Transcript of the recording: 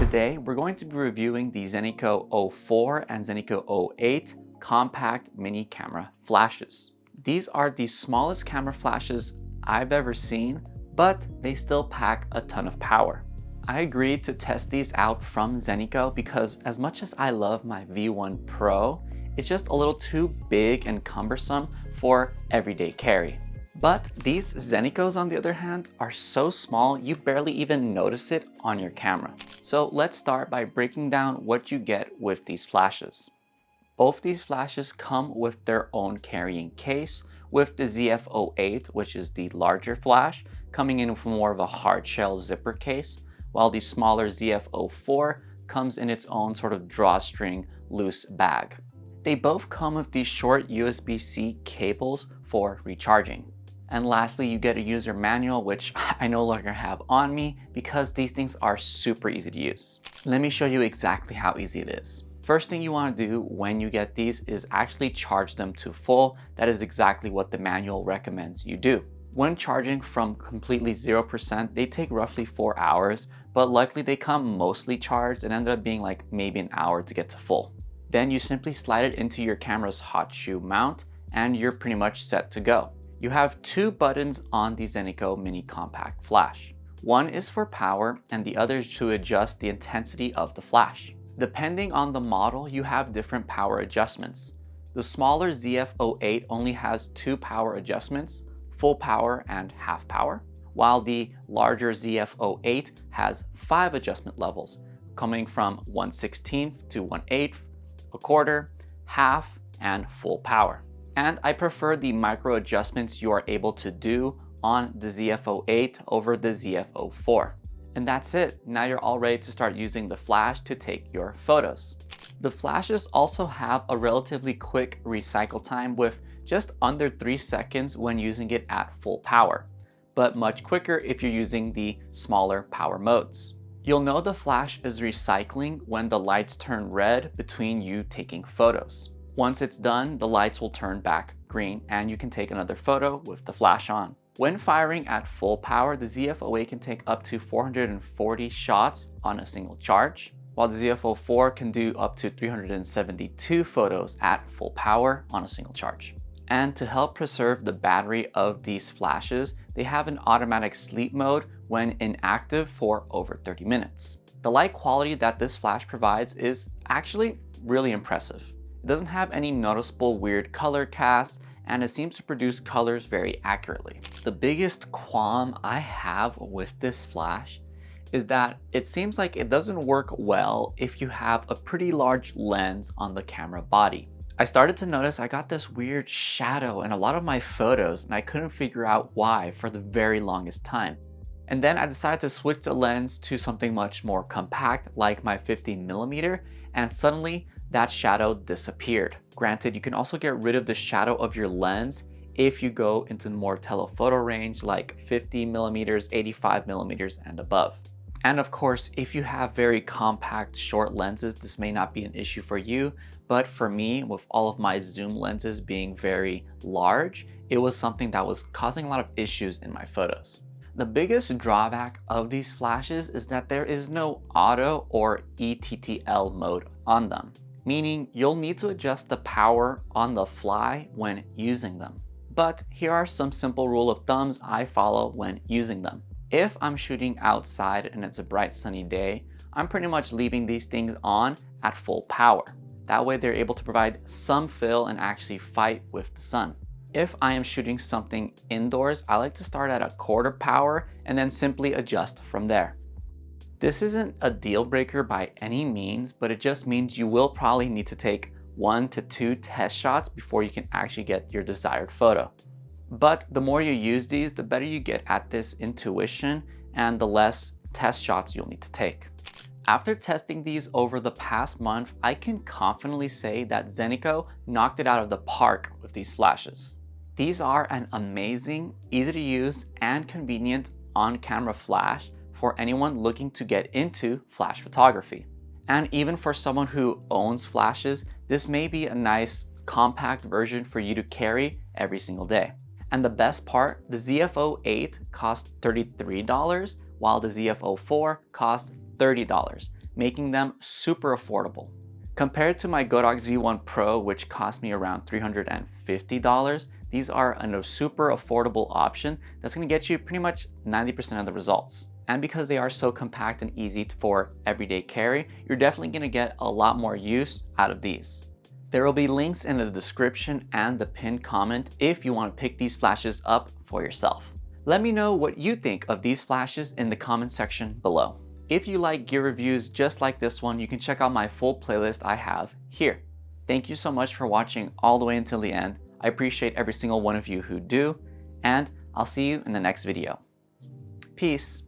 Today, we're going to be reviewing the Zeniko Z04 and Zeniko Z08 compact mini camera flashes. These are the smallest camera flashes I've ever seen, but they still pack a ton of power. I agreed to test these out from Zeniko because as much as I love my V1 Pro, it's just a little too big and cumbersome for everyday carry. But these Zenikos, on the other hand, are so small you barely even notice it on your camera. So let's start by breaking down what you get with these flashes. Both these flashes come with their own carrying case, with the ZF08, which is the larger flash, coming in with more of a hard shell zipper case, while the smaller ZF04 comes in its own sort of drawstring loose bag. They both come with these short USB-C cables for recharging. And lastly, you get a user manual, which I no longer have on me because these things are super easy to use. Let me show you exactly how easy it is. First thing you want to do when you get these is actually charge them to full. That is exactly what the manual recommends you do. When charging from completely 0%, they take roughly 4 hours, but luckily they come mostly charged and ended up being like maybe an hour to get to full. Then you simply slide it into your camera's hot shoe mount and you're pretty much set to go. You have two buttons on the Zeniko Mini Compact Flash. One is for power and the other is to adjust the intensity of the flash. Depending on the model, you have different power adjustments. The smaller ZF08 only has two power adjustments, full power and half power, while the larger ZF08 has 5 adjustment levels, coming from 1/16 to 1/8, a quarter, half, and full power. And I prefer the micro adjustments you are able to do on the ZF08 over the ZF04. And that's it. Now you're all ready to start using the flash to take your photos. The flashes also have a relatively quick recycle time with just under 3 seconds when using it at full power, but much quicker if you're using the smaller power modes. You'll know the flash is recycling when the lights turn red between you taking photos. Once it's done, the lights will turn back green and you can take another photo with the flash on. When firing at full power, the ZF08 can take up to 440 shots on a single charge, while the ZF04 can do up to 372 photos at full power on a single charge. And to help preserve the battery of these flashes, they have an automatic sleep mode when inactive for over 30 minutes. The light quality that this flash provides is actually really impressive. It doesn't have any noticeable weird color casts, and it seems to produce colors very accurately. The biggest qualm I have with this flash is that it seems like it doesn't work well if you have a pretty large lens on the camera body. I started to notice I got this weird shadow in a lot of my photos and I couldn't figure out why for the very longest time. And then I decided to switch the lens to something much more compact like my 50mm, and suddenly that shadow disappeared. Granted, you can also get rid of the shadow of your lens if you go into more telephoto range like 50mm, 85mm and above. And of course, if you have very compact short lenses, this may not be an issue for you, but for me, with all of my zoom lenses being very large, it was something that was causing a lot of issues in my photos. The biggest drawback of these flashes is that there is no auto or ETTL mode on them, meaning you'll need to adjust the power on the fly when using them. But here are some simple rule of thumbs I follow when using them. If I'm shooting outside and it's a bright sunny day, I'm pretty much leaving these things on at full power. That way they're able to provide some fill and actually fight with the sun. If I am shooting something indoors, I like to start at a quarter power and then simply adjust from there. This isn't a deal breaker by any means, but it just means you will probably need to take 1 to 2 test shots before you can actually get your desired photo. But the more you use these, the better you get at this intuition and the less test shots you'll need to take. After testing these over the past month, I can confidently say that Zeniko knocked it out of the park with these flashes. These are an amazing, easy to use, and convenient on-camera flash for anyone looking to get into flash photography. And even for someone who owns flashes, this may be a nice compact version for you to carry every single day. And the best part, the ZF08 cost $33, while the ZF04 cost $30, making them super affordable. Compared to my Godox V1 Pro, which cost me around $350, these are a super affordable option that's going to get you pretty much 90% of the results. And because they are so compact and easy for everyday carry, you're definitely going to get a lot more use out of these. There will be links in the description and the pinned comment if you want to pick these flashes up for yourself. Let me know what you think of these flashes in the comment section below. If you like gear reviews just like this one, you can check out my full playlist I have here. Thank you so much for watching all the way until the end. I appreciate every single one of you who do, and I'll see you in the next video. Peace.